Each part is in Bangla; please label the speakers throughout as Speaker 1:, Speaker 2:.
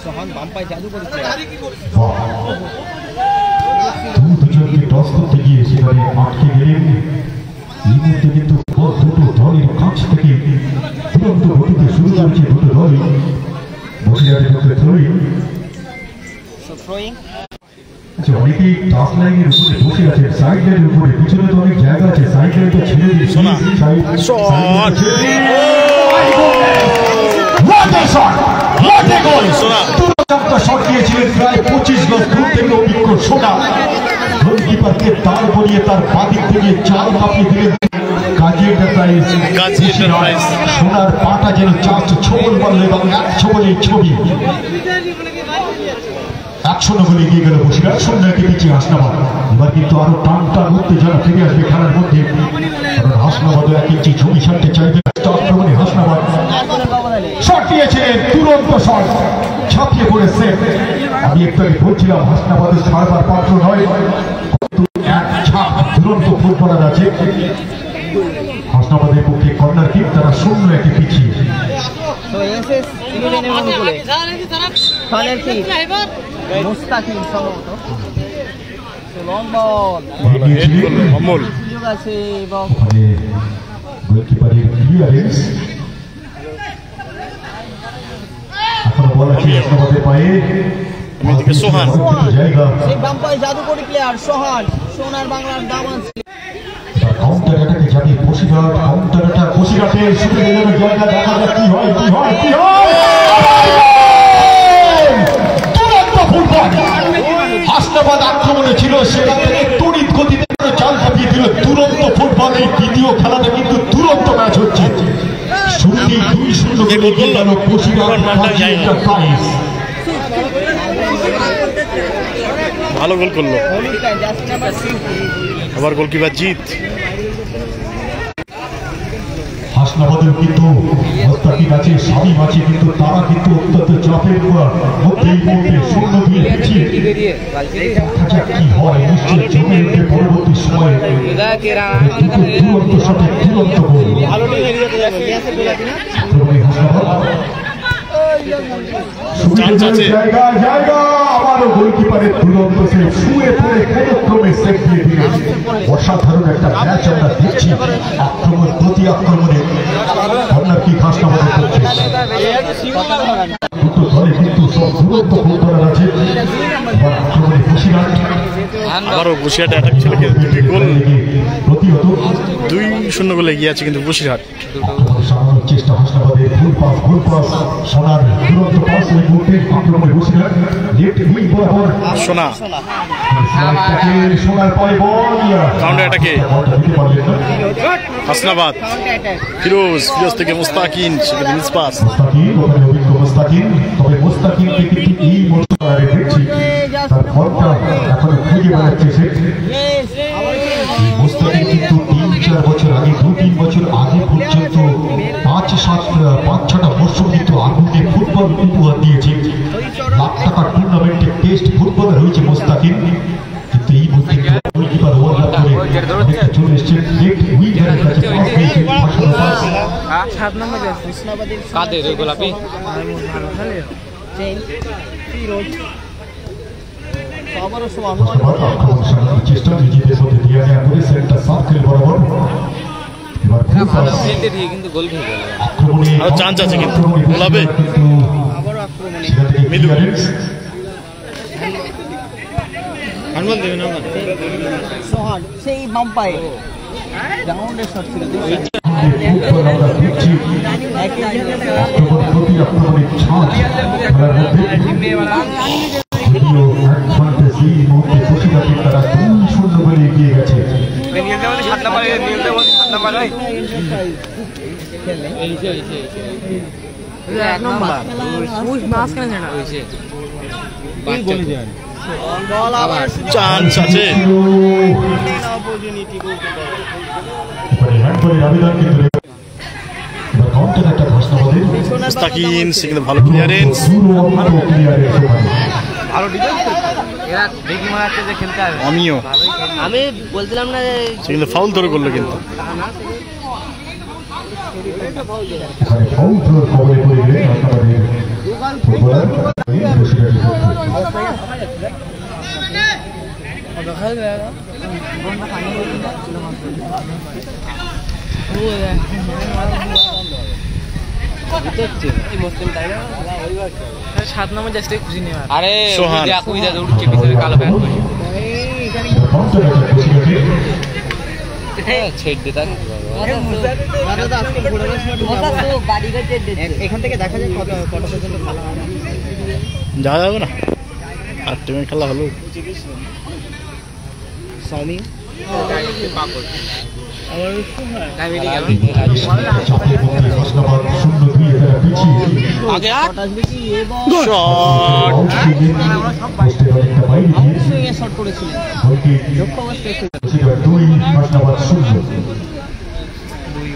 Speaker 1: সোহান বাম্পাই জাদু করেছে
Speaker 2: দুজনকে টস করতে গিয়ে সেখানে আটকে গেলেন। এই মুহূর্তে কিন্তু দুটো দলের কাছ থেকে দুরন্ত গতিতে শুরু করেছে দুটো দলই। বসিরহাটের মধ্যে থ্রোয়িং অনেকেই টাচ লাইনের উপরে বসে আছে, সাইড লাইনের উপরে, পিছনে তো অনেক জায়গা আছে, সাইড লাইন তো ছেড়ে দিয়ে শট দিয়েছিলেন প্রায় 25 গজ দূর থেকে অভিজ্ঞ সোনা। গোলকিপারকে দাঁড় করিয়ে তার বাদিক থেকে চাল কাঁপিয়ে দিলেন গাজী এন্টারপ্রাইজ। সোনার পাটা যেন চাষ ছবল মারল এবং এক ছবলেই ছবি। 100 গোলে এগিয়ে গেল বসিরহাট, 0-1 পিছিয়ে হাসনাবাদ। এবার কিন্তু আরো টান টান উত্তেজনা ফিরে আসবে খেলার মধ্যে, কারণ হাসনাবাদও 1 ইঞ্চি ছবি ছাড়তে চাইবে। আক্রমণে হাসনাবাদ শট দিয়েছিলেন, তুরন্ত শট, ছাপিয়ে পড়েছে। আমি একটু আগে বলছিলাম হাসনাবাদের ছাড়বার পাত্র নয়, এক ছাপ দুরন্ত ফুটবলার আছে। হাসনাবাদের পক্ষে কর্নার কিক, তারা 0-1 পিছিয়ে।
Speaker 1: মুস্তাকিম সম্ভবত লং বল
Speaker 2: অমল
Speaker 1: সুযোগ আছে এবং
Speaker 2: গোলকিপারের ক্লিয়ারেন্স। এখনো বল আছে হাসনাবাদের পায়ে।
Speaker 3: সোহান
Speaker 1: সেই বাম্পাই জাদুকরি প্লেয়ার সোহান, সোনার বাংলার দামান।
Speaker 2: কাউন্টার অ্যাটাকে যাবে বসিরহাট, কাউন্টার অ্যাটাক বসিরহাটের সুবিধাজনক জায়গা, দেখা যাক কি হয় কি হয় কি হয়। হাসনাবাদ আক্রমণে ছিল, সেখান থেকে তড়িৎ গতিতে চাল কাঁপিয়ে দিল দুরন্ত ফুটবল। এই দ্বিতীয় খেলাটা কিন্তু দুরন্ত ম্যাচ হচ্ছে। শুরুতেই 2-0 গোলে এগিয়ে গেল বসিরহাট গাজী এন্টারপ্রাইজ।
Speaker 3: ভালো গোল করলো, আবার গোলকিপার জিত।
Speaker 2: হাসনাবাদের কিন্তু মোস্তাকিম আছে, শামীম আছে, কিন্তু তারা কিন্তু অত্যন্ত চাপের মধ্যে এই মুহূর্তে 0-2 পিছিয়ে। কি হয় নিশ্চয় জমে উঠে পরবর্তী সময়ে দুরন্ত শটে দুরন্ত গোল। আবারও গোলকিপারের দুরন্ত সেভ, শুয়ে পড়ে কোনক্রমে সেভ দিয়ে দিলেন। অসাধারণ একটা ম্যাচ আমরা দেখছি। আক্রমণ প্রতি আক্রমণে কর্নার কিক হাসনাবাদের করছে। দুটো দলে কিন্তু সব দুরন্ত ফুটবলার আছে। আক্রমণে বসিরহাট,
Speaker 3: আবারও বসিরহাট অ্যাটাক ছিল, দুটি গোল
Speaker 2: প্রতিহত
Speaker 3: 2-0 গোলে এগিয়ে আছে কিন্তু বসিরহাট।
Speaker 2: সামান্য চেষ্টা হাসনাবাদের, ভুল পাস সোনার দুরন্ত পাস। এই মুহূর্তে আক্রমণে বসিরহাট লেফট উইং বরাবর
Speaker 3: সোনা
Speaker 2: সোনার পায়ে বল,
Speaker 3: কাউন্টার অ্যাটাকে হাসনাবাদ। ফিরোজ থেকে মুস্তাকিন, সেখানে মিস পাস।
Speaker 2: মুস্তাকিন, তবে মুস্তাকিনকে কিন্তু এই মৌসুমে দেখছি তার ফর্মটা এখনো খুঁজে বেড়াচ্ছে সে। মুস্তাকিন কিন্তু 3-4 বছর আগে, 2-3 বছর আগে পর্যন্ত 5-6টা মৌসুম কিন্তু আগুনে ফুটবল উপহার দিয়েছে। লাখ টাকার টুর্নামেন্টে টেস্ট ফুটবলার হয়েছে মুস্তাকিন, কিন্তু এই মুহূর্তে গোলকিপার ওভারল্যাপ করে অনেকটা চলে এসছে লেফট উইঙ্গারের কাছে। পাস পেয়েছে,
Speaker 1: 7 নম্বরে হাসনাবাদের কাদের গোলাপি ফিরোজ আবারও সোহান
Speaker 2: আক্রমণ সারানোর চেষ্টা নিজেদের মধ্যে দিয়ে নেওয়া করে সেন্টার সার্কেল বরাবর। এবার
Speaker 1: কিন্তু গোল খেয়ে গেল।
Speaker 2: আক্রমণে
Speaker 3: চান্স আছে কিন্তু গোল হবে।
Speaker 1: আবারও আক্রমণে সোহান সেই বাম্পাই গ্রাউন্ডের শট ছিল। তারা 2-0 গোলে এগিয়ে গেছে। বল আবার
Speaker 3: চান্স আছে
Speaker 1: অপরচুনিটি বলতে পারো।
Speaker 2: এবারে হ্যান্ডবলের আবেদন কিন্তু এবার কাউন্টার একটা ঘোষণা বলে
Speaker 3: মুস্তাকিন সেখানে ভালো ক্লিয়ারেন্স আমিও
Speaker 1: আমি বলছিলাম না যে
Speaker 3: সেখানে ফাউল ধরে করলো কিন্তু
Speaker 1: সাত নম্বর জাস্ট খুশি নেই
Speaker 4: আরে
Speaker 3: সোহান।
Speaker 4: ওই যা উঠছে ভিতরে কালো প্যান্ট পরে ছেড় দে তার
Speaker 1: এখান থেকে দেখা যায় কত পর্যন্ত ভালো হয়।
Speaker 3: যাওয়া যাবে না আর টিমের খেলা হলো
Speaker 1: সাউমি
Speaker 4: আগে
Speaker 3: শট
Speaker 1: শট করেছিলেন
Speaker 4: দুই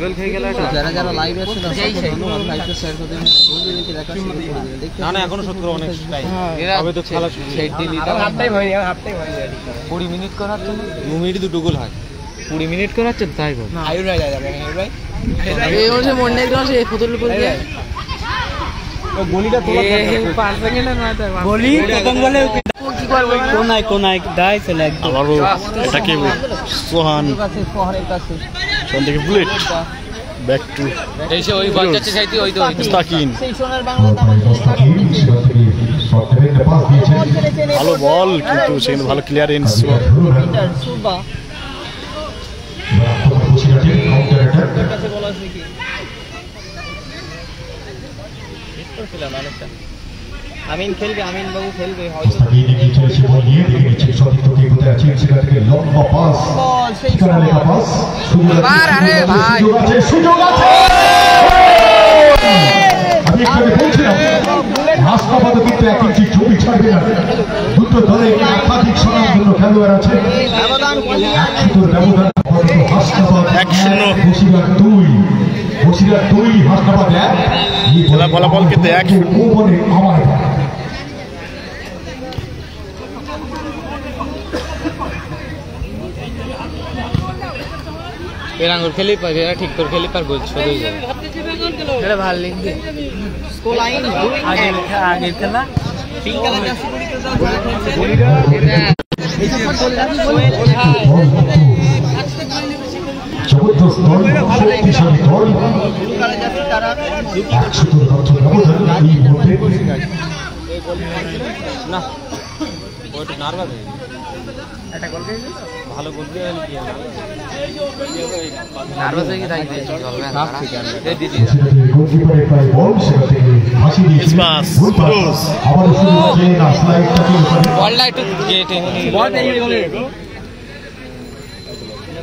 Speaker 4: গোল খেয়ে গেল এটা
Speaker 1: যারা যারা লাইভ আছে ধন্যবাদ লাইভটা শেয়ার করে দিন দেখা শুরু করে দিন।
Speaker 4: না না এখনো 70 অনেক টাইম হবে তো খেলা ছেড় দিলি তাও হাফ টাইম হয়নি 20 মিনিট করাচ্ছে 2 মিনিট দুটো গোল হয় 20 মিনিট করাচ্ছে তাই গোল
Speaker 1: আয়ুর রায় যাবে আয়ুর রায়
Speaker 5: এই হচ্ছে মন্ডে গ্রাম সে ফতুল পুল দিয়ে
Speaker 4: গলিটা তোলা
Speaker 5: 5 সেকেন্ডের মাথায়
Speaker 1: বলি প্রথম বলে কি করবে কোনায় দাই চলে একদম
Speaker 3: আবারও এটাকে সোহান
Speaker 1: শহরের কাছে
Speaker 3: সোহান থেকে বুলেট ব্যাক টু
Speaker 4: এই সে ওই বল যাচ্ছে চাইতে ওই তো
Speaker 3: মুস্তাকিন
Speaker 1: সেই সোনার বাংলা
Speaker 3: ভালো বল কিন্তু সেখানে ভালো ক্লিয়ারেন্স
Speaker 1: সুবা কাছে বলা আছে কি আমিন খেলবে আমিন বাবু খেলবে হয়তো বল সেই
Speaker 2: হাসনাবাদ কিন্তু এক ইঞ্চি ছবি ছাড়বে না দুটো দলে একাধিক সমান জন্য খেলোয়াড় আছে
Speaker 1: ব্যবধান
Speaker 2: ব্যবধান হাসনাবাদ
Speaker 3: 1-0
Speaker 2: বসিরহাট 2 বসিরহাট 2 হাসনাবাদ 1
Speaker 3: খেলা ফলাফল কিন্তু 1-0
Speaker 2: ওভারে আমার
Speaker 4: পেরাঙ্গুর খেলি পার এরা ঠিক করে খেলি পার গোল চলেই যাবে
Speaker 5: এটা ভালো লিখবে
Speaker 1: স্কোর লাইন
Speaker 5: আগে খেলা
Speaker 1: পিঙ্ক কালার জার্সি
Speaker 2: জবরদস্ত দল শক্তিশালী দল
Speaker 1: ব্লু কালার জার্সি তারা
Speaker 2: 100 রক্ত ব্যবধান এই মুহূর্তে
Speaker 4: না ওটা নার্ভাস হয়ে
Speaker 5: একটা গোল খেয়েছে
Speaker 4: ভালো গোল দিয়ে কি নার্ভাস হয়ে তাই দিয়েছি চলবে না দে দিদি
Speaker 2: গোলকিপারের প্রায় বল সেটা থেকে হাসি দিয়েছে
Speaker 3: পাস,
Speaker 2: গোল পাস।
Speaker 3: ক্রস।
Speaker 2: আবার শুরু হচ্ছে না স্লাইডটাকে
Speaker 4: বলটা একটু গেটে
Speaker 5: বল পেয়ে গেল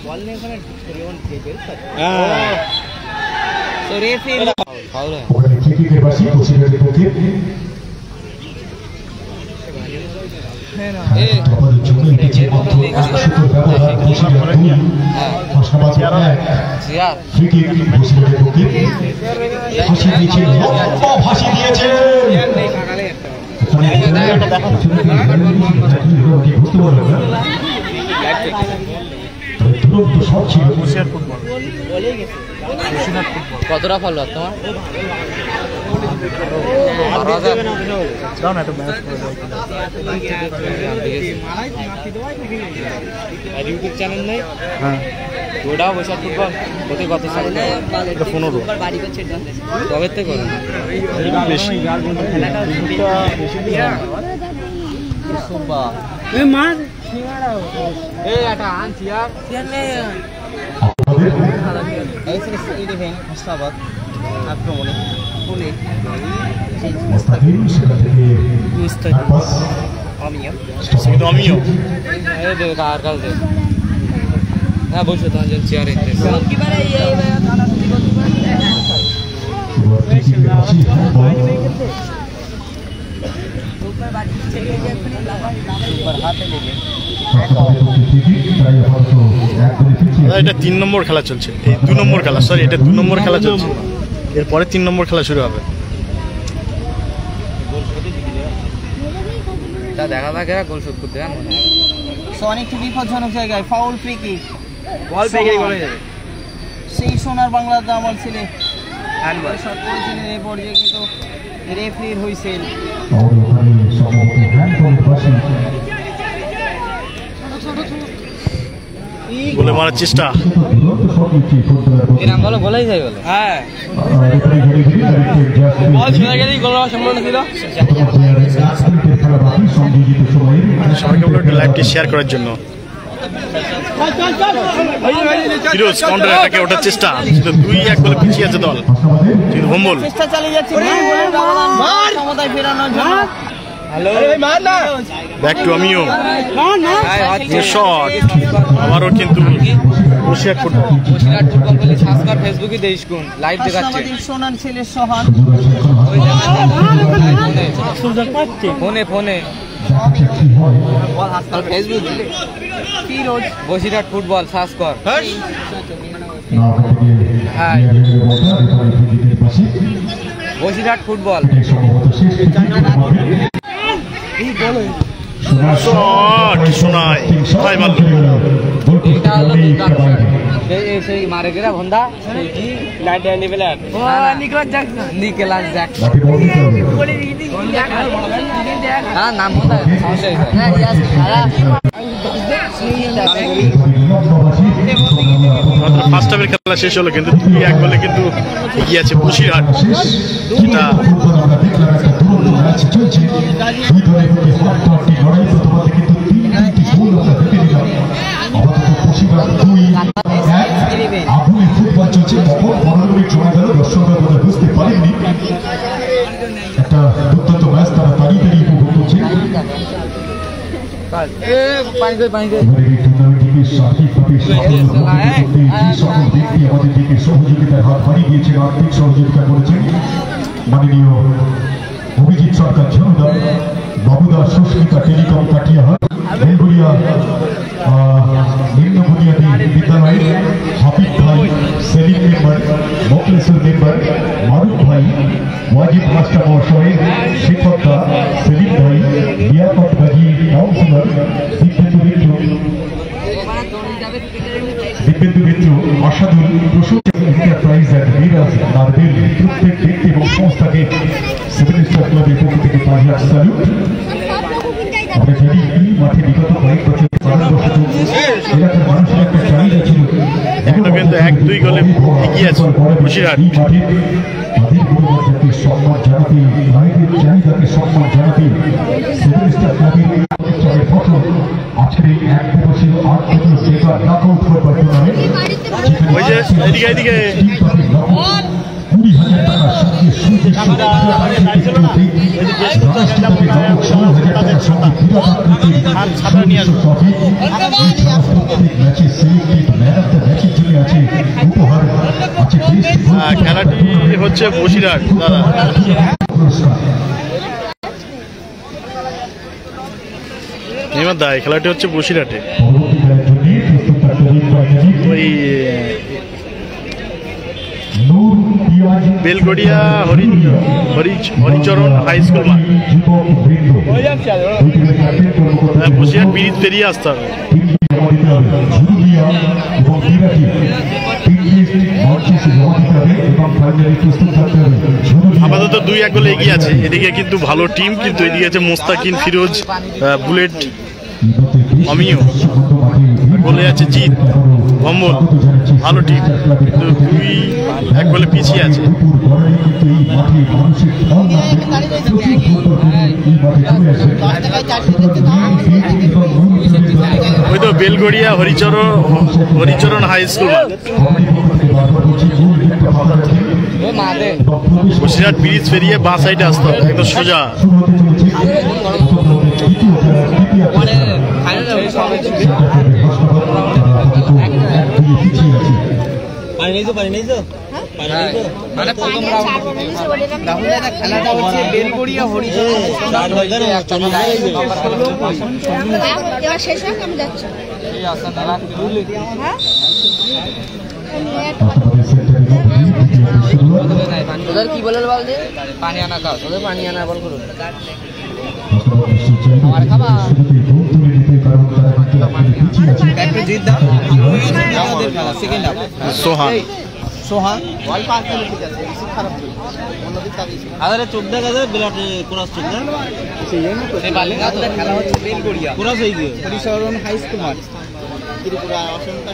Speaker 1: বল নিয়ে ওখানে রিওন খেলবে
Speaker 4: হ্যাঁ
Speaker 1: তো রেফি
Speaker 4: ফাউল হয়
Speaker 2: ওখানে কিকের বাসি বসিরহাটের পক্ষে আমাদের জন্য এসেছে মাত্র 100 ব্যবধান বসিরহাট 2 হাসনাবাদ 1
Speaker 4: জিয়া
Speaker 2: ফ্রি কিক বসিরহাটের পক্ষে হাসি দিয়েছে লম্বা হাসি দিয়েছে বুঝতে পারলেন না তুরন্ত শট ছিল
Speaker 1: বলেই গেছে
Speaker 4: কতটা ফাউল হয় তোমার ইউটিউব চ্যানেল নেই ওটাও বসে ফুটবল ওতে কত সাল
Speaker 3: 15
Speaker 1: বাড়ি করছে
Speaker 4: কবে থেকে করো
Speaker 3: বেশি
Speaker 1: সুবা
Speaker 5: মার
Speaker 4: এই এটা আনছি আর
Speaker 1: এসএস ইলেভেন হাসনাবাদ আক্রমণে বলে আমিও
Speaker 3: কিন্তু আমিও
Speaker 4: এই দে কার কাল দে হ্যাঁ বসে তো আনছেন চেয়ারে
Speaker 1: গোলকিপার এই থানা সিটি গোলকিপার
Speaker 3: এটা 3 নম্বর খেলা চলছে, এই 2 নম্বর খেলা, সরি এটা 2 নম্বর খেলা চলছে, এরপরে 3 নম্বর খেলা শুরু হবে।
Speaker 4: দেখা যাক এরা গোল শোধ করতে পারে।
Speaker 1: অনেকটা বিপজ্জনক জায়গায় ফাউল ফ্রি কিক,
Speaker 5: বল পেয়ে গেলে যাবে।
Speaker 1: সেই সোনার বাংলার দামাল ছেলে শট করেছিলেন এই পর্যায়ে, কিন্তু রেফারির হুইসেল।
Speaker 3: গোলে মারার চেষ্টা,
Speaker 4: এরকম বলো বলাই যায় বলে।
Speaker 5: হ্যাঁ বল ছেড়ে গেলেই গোল হওয়ার সম্ভাবনা ছিল।
Speaker 3: সবাইকে বলো একটু লাইভটি শেয়ার করার জন্য। ফিরোজ কাউন্টার অ্যাটাকে ওঠার চেষ্টা, কিন্তু 2-1 গোলে পিছিয়ে আছে দল, কিন্তু ভম্বল
Speaker 1: চেষ্টা চালিয়ে যাচ্ছে ক্ষমতায় ফেরানোর জন্য।
Speaker 3: ব্যাক টু আমিও শট, আবারও কিন্তু বসিরহাট ফুটবল
Speaker 4: ফেসবুকে দেশ কোন লাইভ দেখাচ্ছে,
Speaker 1: সোনার ছেলে সোহান
Speaker 4: ফোনে ফোনে Facebook
Speaker 1: Firoz
Speaker 4: Basirhat football search কর। বসিরহাট ফুটবল
Speaker 3: শট শোনায় ভাই মারল,
Speaker 4: সেই মারে গেরা ভন্দা নিকলাস জ্যাকসন হ্যাঁ নাম ভন্দা
Speaker 3: ফার্স্ট হাফের খেলা শেষ হলো, কিন্তু 2-1 গোলে কিন্তু এগিয়ে আছে বসিরহাট। যেটা
Speaker 2: বুঝতে পারেননি, একটা দুর্দান্ত ম্যাচ তারা দাঁড়িয়ে দাঁড়িয়ে উপভোগ করছে। সহযোগিতার হাত বাড়িয়ে দিয়েছেন, আর্থিক সহযোগিতা করেছেন মাননীয় অভিজিৎ সরকার ঝিনুদা, বাবুদা সুস্মিতা টেলিকম কাটিয়াহাট, বেলগুড়িয়া নিম্ন বুনিয়াদী বিদ্যালয়ের হাফিজ ভাই, সেলিম মেম্বার, মোকলেশ্বর মেম্বার, মারুফ ভাই, ওয়াজিব মাস্টার মহাশয়, শিক্ষকরা সেলিম ভাই, লিয়াকত গাজী কাউন্সিলর, দিব্যেন্দু মিত্র, আশাদুল, প্রসূতি এন্টারপ্রাইজ অ্যান্ড মিরাজ নারবেল, প্রত্যেক ব্যক্তি এবং সংস্থাকে সেভেন স্টার ক্লাবের পক্ষ থেকে 5,000 স্যালুট। আমরা জানি এই মাঠে বিগত কয়েক বছর এলাকার মানুষের একটা চাহিদা ছিল,
Speaker 3: এখনো কিন্তু 1-2 গোলে এগিয়ে আছে বসিরহাট।
Speaker 2: তাদের গুণগতকে সম্মান জানাতে, নারীদের চাহিদাকে সম্মান জানাতে সেভেন স্টার ক্লাবের ফসল আজকের এই 1 দিবসীয় 8 বছর সেবা নকআউট ফুটবল টুর্নামেন্ট,
Speaker 3: ওই যে এদিকে
Speaker 2: 20,000 টাকার সঙ্গে
Speaker 3: খেলাটি হচ্ছে বসিরহাট দাদা। এই খেলাটি হচ্ছে বসিরহাটে, ওই বেলগড়িয়া হরিচরণ হাই স্কুল মাঠ। বসিরহাট ব্রিজ পেরিয়ে আসতে হবে। আপাতত 2-1 গোলে এগিয়ে আছে। এদিকে কিন্তু ভালো টিম, কিন্তু এদিকে আছে মোস্তাকিন, ফিরোজ, বুলেট, অমিও, গোলে আছে জিৎ, ভম্বল, ভালো টিম, কিন্তু 2-1 গোলে পিছিয়ে আছে। ওই তো Belgharia Haricharan high school Basirhat bridge পেরিয়ে বাঁ সাইডে আসতে হবে, একদম সোজা।
Speaker 5: পানি নেই তো
Speaker 4: মানে প্রথম
Speaker 1: খেলাটা হচ্ছে বেলগড়িয়া হরিচরণ
Speaker 6: শেষ হোক আমি যাচ্ছি
Speaker 5: ওদের কি বলে বল দে পানি আনা খাও ওদের পানি আনা বল করুন আমার খাবার
Speaker 1: একটু জিত দাও আমাদের খেলা সেকেন্ড হাফ
Speaker 3: সোহান
Speaker 1: সোহান বল পাস করলে ঠিক আছে খারাপ অন্যদিক তাকিয়ে আরে 14 গাজে বিরাট ক্রস 14 সেই জন্য তো এই বালিকা তো খেলা হচ্ছে বেলগড়িয়া ক্রস হয়ে গিয়ে হরিচরণ হাই স্কুল মাঠ ত্রিপুরা অসংখ্য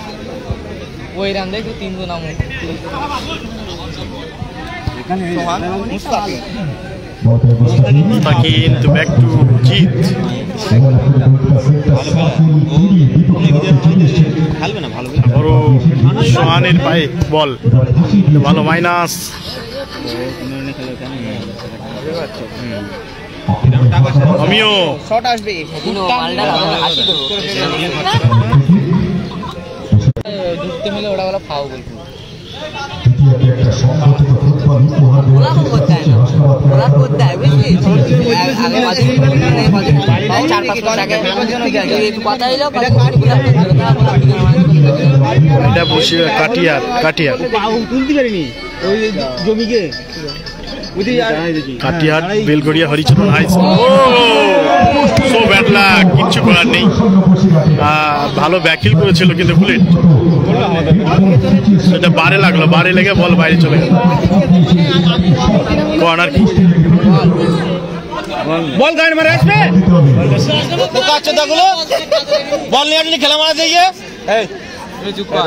Speaker 5: ওই রান দেখো 3 জন নাম
Speaker 1: এখানে সোহান মুস্তাকিম
Speaker 3: মুস্তাকিম তো ব্যাক টু জিত বড় সোহানের পায়ে বল ভালো মাইনাস আমিও
Speaker 1: শট আসবে
Speaker 5: ঢুকতে মিলে ওরা বলা ফাও বলবো
Speaker 3: এটা বসে কাটিয়ার কাটিয়ার
Speaker 1: তুলতে পারিনি ওই জমিকে
Speaker 3: কাটিয়ার Belgharia Haricharan high school so bad luck, কিচ্ছু করার নেই। ভালো ব্যাকিল করেছিল কিন্তু বুলেট সেটা বারে লাগলো, বারে লেগে বল বাইরে চলে গেল। কর্নার কি
Speaker 1: বল গাইড মারে আসবে তো কাছে দাগুলো বল নিয়ে আসলে খেলা মারা দিয়ে এই চুপ কর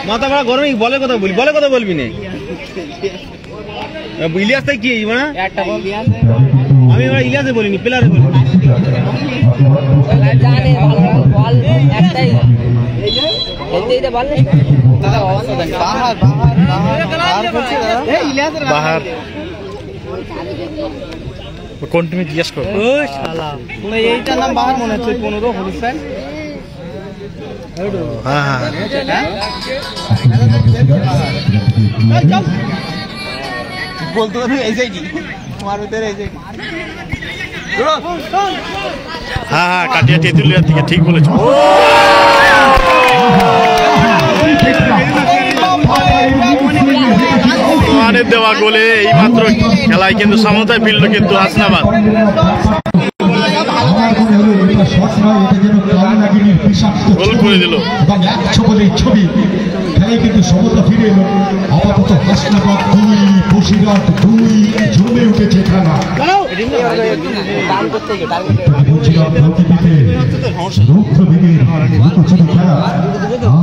Speaker 1: মাথা বড় গরম বলে কথা বলি, বলে কথা বলবি না ইলিয়াস তাই কি মানে একটা বল দিয়ে আমি এবার ইলিয়াসে বলিনি প্লেয়ারে বলি
Speaker 5: জানে ভালো বল একটাই এইটা বল দাদা অবস্থা দেখ বাহার বাহার বাহার করছে এই ইলিয়াসের
Speaker 3: বাহার কোন টিমে জিজ্ঞেস করো।
Speaker 1: ও শালা এইটার নাম বাহার মনে হচ্ছে 15 হরিস্তান।
Speaker 3: হ্যাঁ হ্যাঁ
Speaker 1: বলতে পারবি এই সাইডি তোমার ভিতরে এই সাইডি
Speaker 3: হ্যাঁ হ্যাঁ কাটিয়া তেঁতুলিয়ার দিকে ঠিক বলেছো। দেওয়া গোলে এই মাত্র খেলায় কিন্তু সমতায় ফিরল কিন্তু হাসনাবাদ। গোল করে দিল
Speaker 2: ছবি খেলায় কিন্তু সমতা ফিরে এলো। আপাতত হাসনাবাদ 2 বসিরহাট 2 জমে উঠেছে খেলা।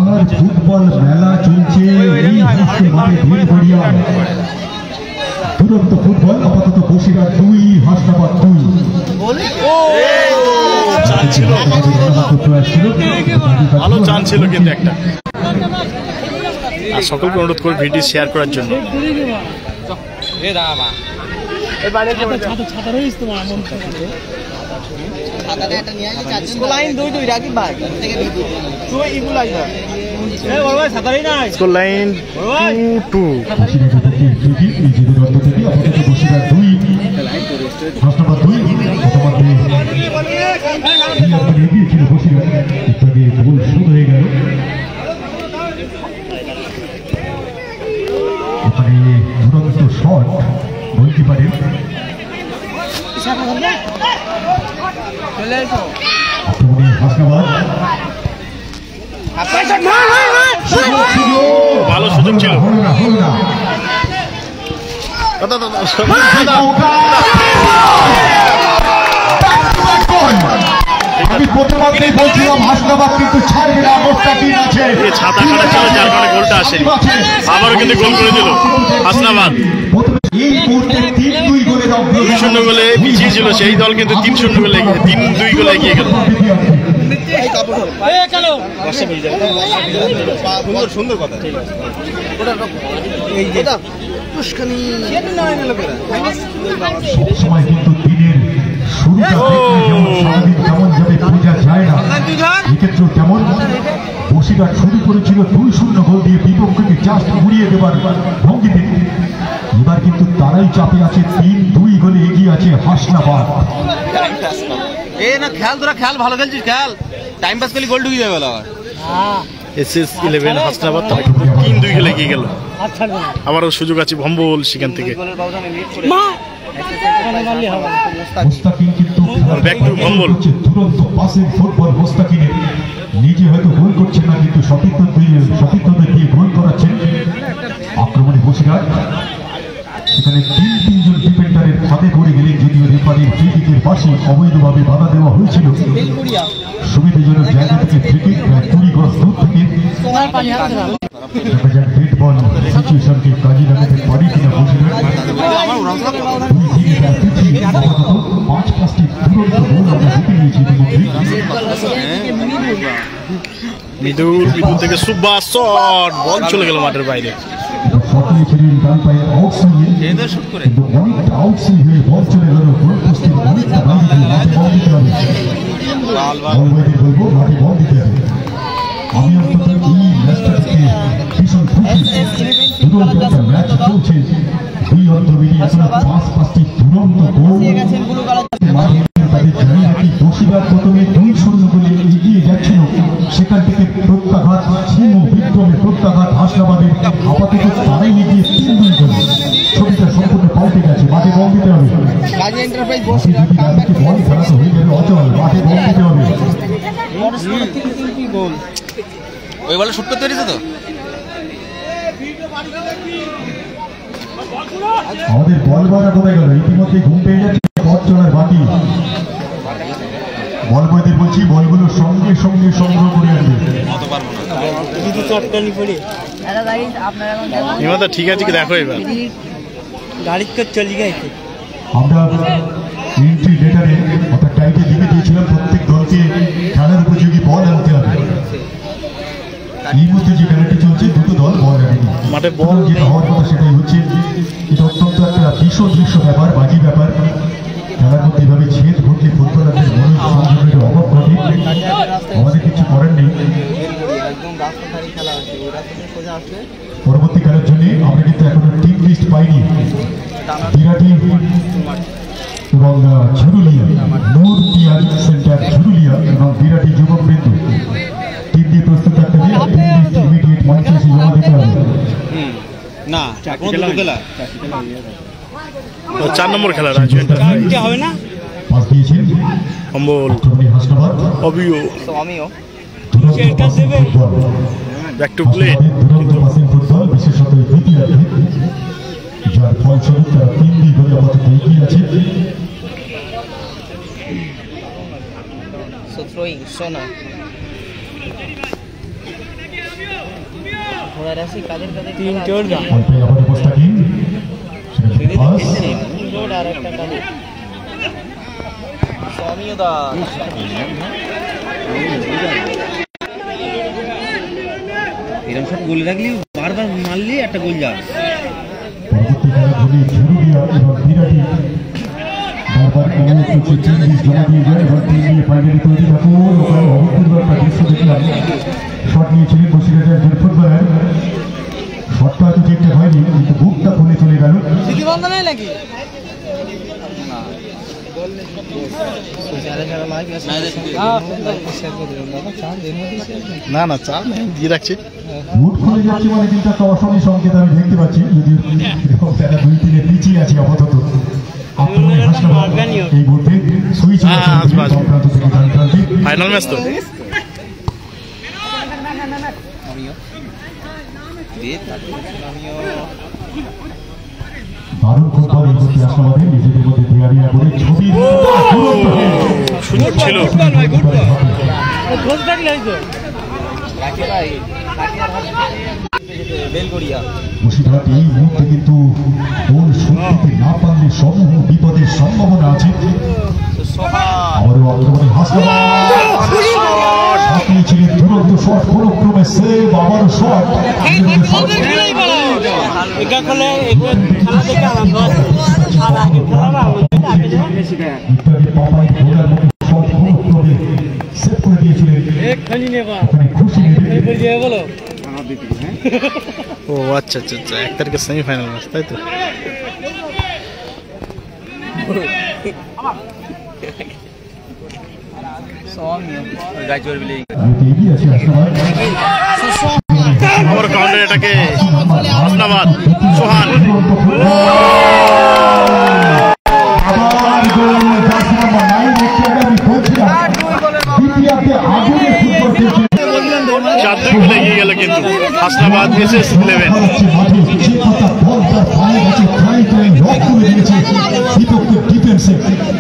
Speaker 2: আর ফুটবল মেলা চলছে তুরন্ত ফুটবল। আপাতত বসিরহাট 2 হাসনাবাদ 2।
Speaker 3: ভালো চান্স ছিল কিন্তু একটা। আর সকলকে অনুরোধ করে ভিডিও শেয়ার করার জন্য। Score line 2-2।
Speaker 2: হাসনাবাদ 2 এগিয়েছিল বসিরহাট, গোল শুরু হয়ে গেল। ওখানে দুরন্ত শট গোলকিপারের। হাসনাবাদ
Speaker 3: ভালো সুযোগ ছিল।
Speaker 2: আমি প্রথমার্ধেই বলছিলাম হাসনাবাদ কিন্তু ছাড়বে না, অবস্থা কি আছে।
Speaker 3: ছাতা কাটা ছিল যার কারণে গোলটা আসেনি। আবারও কিন্তু গোল করে দিল হাসনাবাদ।
Speaker 2: এই মুহূর্তে 3-2 গোলে
Speaker 3: 2-0 গোলে পিছিয়ে ছিল সেই দল কিন্তু 3-0 গোলে 3-2 গোলে এগিয়ে গেল।
Speaker 1: সুন্দর কথা
Speaker 2: সবসময় কিন্তু দিনের শুরু সারাদিন কেমন যাবে বোঝা যায় না। এক্ষেত্রেও তেমন বসিরহাট শুরু করেছিল 2-0 গোল দিয়ে বিপক্ষকে জাস্ট উড়িয়ে দেবার ভঙ্গিতে। এবার কিন্তু তারাই চাপে আছে, 3-2 গোলে এগিয়ে আছে হাসনাবাদ।
Speaker 1: খেয়াল তোরা খেয়াল, ভালো খেলছিস, খেয়াল টাইম পাস করলে গোল ঢুকে যাবে।
Speaker 3: SS11 হাসনাবাদ তারা কিন্তু 3-2 গোলে এগিয়ে গেল। আমারও সুযোগ আছে ভম্বল সেখান থেকে।
Speaker 2: মুস্তাকিন কিন্তু
Speaker 3: ব্যাক টু ভম্বল,
Speaker 2: তুরন্ত পাসিং ফুটবল মুস্তাকিনের। নিজে হয়তো গোল করছেন না, কিন্তু সতীর্থদের দিয়ে গোল করাচ্ছেন। আক্রমণে বসিরহাট সেখানে 3-3 ডিফেন্ডারের ফাঁদে পড়ে গেলেন, যদিও রেফারির ফ্রি কিকের পাশে অবৈধভাবে বাধা দেওয়া হয়েছিল। সুবিধাজনক জায়গা থেকে ফ্রি কিক প্রায় 20 গজ দূর থেকে রেড বল সিচুয়েশনকে কাজে লাগাতে পারে কিনা বসিরহাট। 5-5টি দুরন্ত গোল আমরা জিতে নিয়েছি
Speaker 3: মিদুল থেকে সুব্বাস শট, বল চলে গেল মাঠের বাইরে।
Speaker 2: আমি অন্তত এই ম্যাচটা থেকে ভীষণ খুশি। দুরন্ত একটা ম্যাচ চলছে, দুই অর্ধ মিলিয়ে এখনো 5-5টি দুরন্ত গোল। বসিরহাট প্রথমে 2-0 গোলে এগিয়ে যাচ্ছিল, সেখান থেকে প্রত্যাঘাত, সিংহ বিক্রমে প্রত্যাঘাত হাসনাবাদের। আপাতত তারাই এগিয়ে 3-2 গোলে। ছবিটা সম্পূর্ণ পাল্টে গেছে, মাঠে বল দিতে হবে। বল খেলা তো হয়ে যাবে অচল, মাঠে বল দিতে হবে।
Speaker 1: ওই বলে শুট করতে পেরেছে তো।
Speaker 2: আমাদের বল বাড়া কোথায় গেল? ইতিমধ্যে ঘুম পেয়ে যাচ্ছে, পথ চলার বাকি। বল বয়দের বলছি, বলগুলো সঙ্গে সঙ্গে সংগ্রহ করে আনবে।
Speaker 3: ঠিক আছে কি দেখো, এবার
Speaker 4: গাড়ি চলে গেছে।
Speaker 2: আমরা এন্ট্রি লেটারে অর্থাৎ টাইটে লিখে দিয়েছিলাম প্রত্যেক দলকে খেলার উপযোগী বল আনতে হবে। এই মধ্যে যে খেলাটি চলছে, দুটো দল বল আনেনি।
Speaker 3: মাঠে বল
Speaker 2: যেটা হওয়ার কথা সেটাই হচ্ছে। এটা অত্যন্ত একটা দৃশ্য ব্যাপার, বাজি ব্যাপার। খেলার মধ্যে এভাবে ছেদ ঘটলে ফুটবলারদের মনোসংযোগের অভাব ঘটে, আমাদের কিছু করার নেই। পরবর্তীকালের জন্য আমরা কিন্তু এখনো টিম লিস্ট পাইনি। বিরাটি এবং ঝুরুলিয়া, নূর পিয়ার সেন্টার ঝুরুলিয়া এবং বিরাটি যুবকবৃন্দ টিম দিয়ে প্রস্তুত থাকতে হবে। টিম লিস্ট ইমিডিয়েট মঞ্চে এসে জমা দিতে হবে।
Speaker 1: না,
Speaker 3: 4 নম্বর খেলা
Speaker 4: হবে না।
Speaker 2: পাস দিয়েছেন
Speaker 3: ভম্বল,
Speaker 2: হাসনাবাদ,
Speaker 3: অবিও ব্যাক টু প্লে।
Speaker 2: ফুটবল বিশেষত দ্বিতীয়ার্ধে, যার ফলস্বরূপ তারা 3-2 গোলে আপাতত এগিয়ে আছে।
Speaker 1: এরকম সব গোল রাখলি, বারবার মারলি একটা গোল যায়।
Speaker 2: পরবর্তী খেলা ধরে ঝুরুলিয়া এবং বিরাটি বারবার জমা দিয়ে যায় এবং টিম নিয়ে ফাইনালি তৈরি থাকুন। ওখানে অভূতপূর্ব একটা দৃশ্য দেখলাম। শট নিয়েছিলেন বসিরহাটের একজন ফুটবলার। শটটা হয়তো ঠিকঠাক হয়নি, কিন্তু বুকটা খুলে চলে গেল।
Speaker 3: না না, চা দিয়ে রাখছি।
Speaker 2: বুট খুলে যাচ্ছে মানে কিন্তু একটা অশনি সংকেত আমি দেখতে পাচ্ছি, যদিও তারা 2-3 পিছিয়ে আছে আপাতত। এই মুহূর্তে সুইচ
Speaker 3: ফাইনাল ম্যাচ তো।
Speaker 2: দারুণ ফুটবল এই মুহূর্তে হাসনাবাদের, নিজেদের মধ্যে দেয়ারিয়া করে ছবি
Speaker 3: সুযোগ ছিল।
Speaker 2: বসিরহাট এই মুহূর্তে কিন্তু গোল শুনতে না পারলে সমূহ বিপদের সম্ভাবনা আছে। আবারও আক্রমণে হাসনাবাদ নিয়েছিলেন দুরন্ত শট, কোনো ক্রমে সেভ, আবারও শট। পাপায় খুশি
Speaker 3: ও আচ্ছা আচ্ছা আচ্ছা 1 তারিখে সেমিফাইনাল ম্যাচ তাই তো আবার কাউন্টার এটাকে হাসনাবাদ সোহান চার দুই গোলে এগিয়ে গেল কিন্তু হাসনাবাদ এসএস 11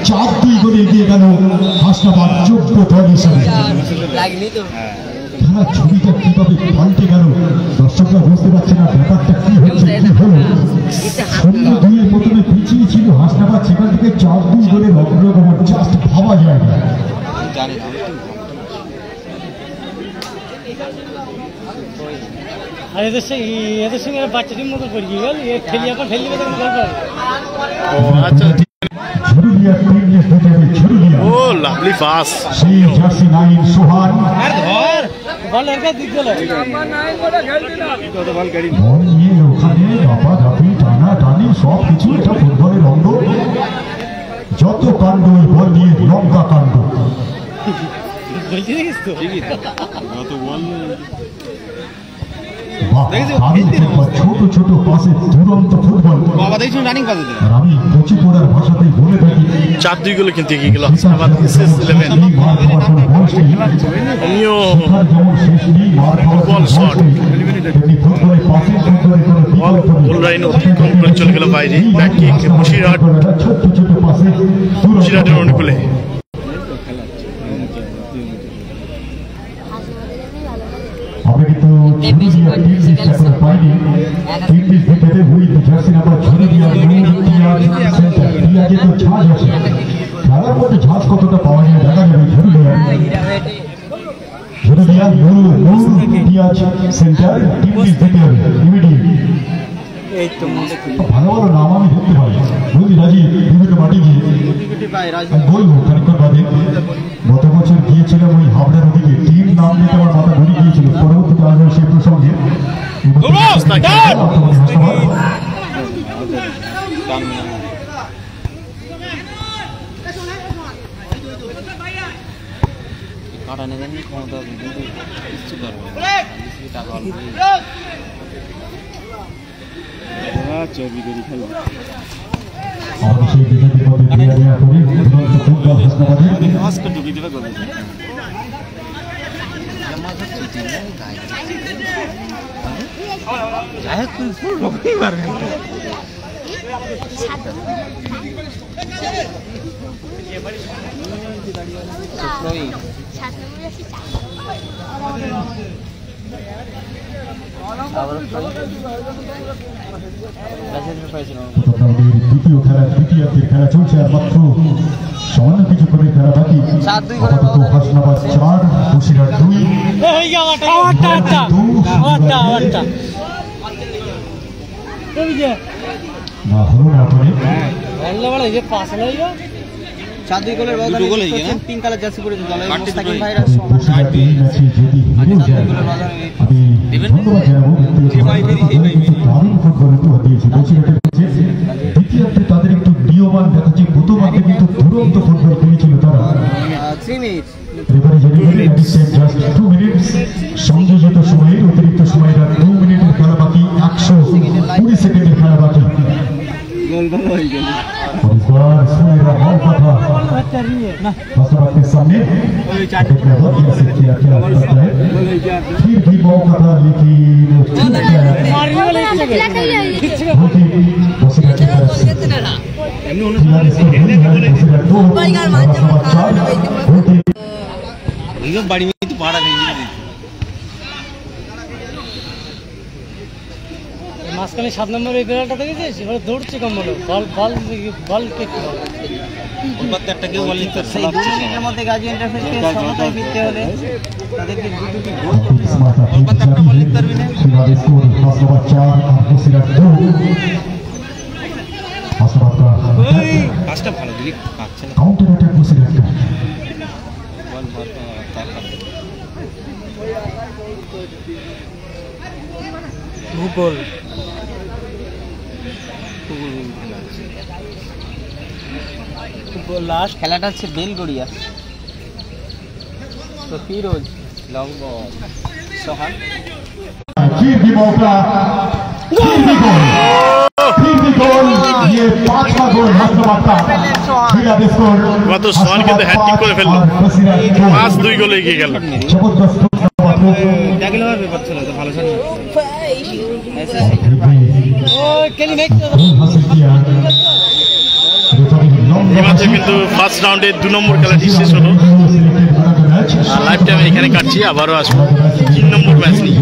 Speaker 2: 4-2 গোলে এগিয়ে গেল হাসনাবাদ যোগ্য দল হিসেবে খেলার ছবিটা কিভাবে পাল্টে গেল দর্শকরা বুঝতে পারছে না ব্যাপারটা কি হচ্ছে কি হলো 0-2 প্রথমে পিছিয়ে ছিল হাসনাবাদ সেখান থেকে 4-2 গোলের অগ্রগমন জাস্ট ভাবা যায় না
Speaker 6: এদের সঙ্গে বাচ্চাটির মতো পড়ে গেল ঠেলি এখন ঠেলি
Speaker 3: ও আচ্ছা ও লাভলি পাস
Speaker 2: সেই জার্সি 9 সোহান
Speaker 6: বল এর দিক গেল
Speaker 2: বল নিয়ে ওখানে লাফালাফি টানাটানি সব কিছু এটা ফুটবলের অঙ্গ যত কাণ্ড ওই বল নিয়ে লঙ্কা কাণ্ড ছোট ছোট পাশে দুরন্ত ফুটবল আমি কচি পড়ার ভাষাতেই বলে থাকি
Speaker 3: 4-2 গোলে কিন্তু এগিয়ে গেল হাসনাবাদ এসএস 11 বল শট বল লাইন অতিক্রম করে চলে গেল বাইরে ব্যাক কিক বসিরহাটের অনুকূলে
Speaker 2: আমরা কিন্তু পাইনি ভিতরে হুই জার্সি নাম্বার ঝুড়িয়া সেন্টার পেঁয়াজে তো ঝাঁজ আছে খেলার মধ্যে ঝাঁজ কতটা পাওয়া যায় দেখা যাবে ঝুড়িয়া পেঁয়াজ সেন্টার দিতে হবে ইমিডিয়েট ভালো ভালো নাম আমি ধরতে পারি বুঝলি রাজীব বিভিন্ন মাটি গিয়ে বলবো খানিকক্ষণ বাদে গত বছর গিয়েছিলাম ওই হাবড়ার ওদিকে টিম নাম নিতে আমার মাথা ঘুরে গিয়েছিল পরবর্তীতে আসবে সেই প্রসঙ্গে দ্বিতীয় খেলা চলছে আর মাত্র সামান্য কিছু করে খেলা বাকি হাসনাবাদ 4 বসিরহাট 2 না হলো না করে
Speaker 1: সাদুই গোলের দুটো গোল হয়ে গেছে পিঙ্ক কালার জার্সি পরে দলের মুস্তাকিম ভাইরা
Speaker 2: আমি ধন্যবাদ জানাবো দ্বিতীয়ার্ধে তাদের একটু নিয়মান দেখাচ্ছে প্রথমার্ধে কিন্তু দুরন্ত ফুটবল খেলেছিল তারা
Speaker 1: 3 মিনিট
Speaker 2: জাস্ট 2 মিনিটস সংযোজিত সময়ের অতিরিক্ত সময়ের 2 মিনিটের খেলা বাকি 120 সেকেন্ডের খেলা বাকি सामने फिर भी मौका था
Speaker 1: लेकिन बाड़ी में तो पहाड़ा नहीं
Speaker 6: মাঝখানে 7 নম্বর এই বেলাটা দেখেছিস এবারে দৌড়ছে কম বলো বল কে
Speaker 1: একটা কেউ বল লিখতে সেই 2 মিনিটের মধ্যে গাজী ইন্টারফেসকে সমতায় ফিরতে হলে তাদেরকে দুটি গোল করতে একটা বল লিখতে পারবি না
Speaker 2: স্কোর হাসনাবাদ 4 আর বসিরহাট 2 হাসনাবাদ
Speaker 1: পাঁচটা ভালো দিলি পাচ্ছে না
Speaker 2: কাউন্টার অ্যাটাক বসিরহাট
Speaker 1: বল মারতে
Speaker 6: ভূগোল লাস্ট
Speaker 5: খেলাটা হচ্ছে বেলগড়িয়া তো ফিরোজ লং বল সোহান
Speaker 2: फिर भी मौका फिर भी गोल ये 5वां गोल हसनाबाद का फिर स्कोर
Speaker 3: এবার তো সোহান কিন্তু হ্যাটট্রিক করে ফেললো 5-2 গোলে এগিয়ে গেল
Speaker 2: जबरदस्त
Speaker 1: জাগিলার ব্যাপার ছিল তো ভালো ছিল
Speaker 2: हासिल किया
Speaker 3: এই ম্যাচে কিন্তু ফার্স্ট রাউন্ডে 2 নম্বর খেলাটি শেষ হলো লাইভ টাইম এখানে কাটছি আবারও আসবো 3 নম্বর ম্যাচ নিয়ে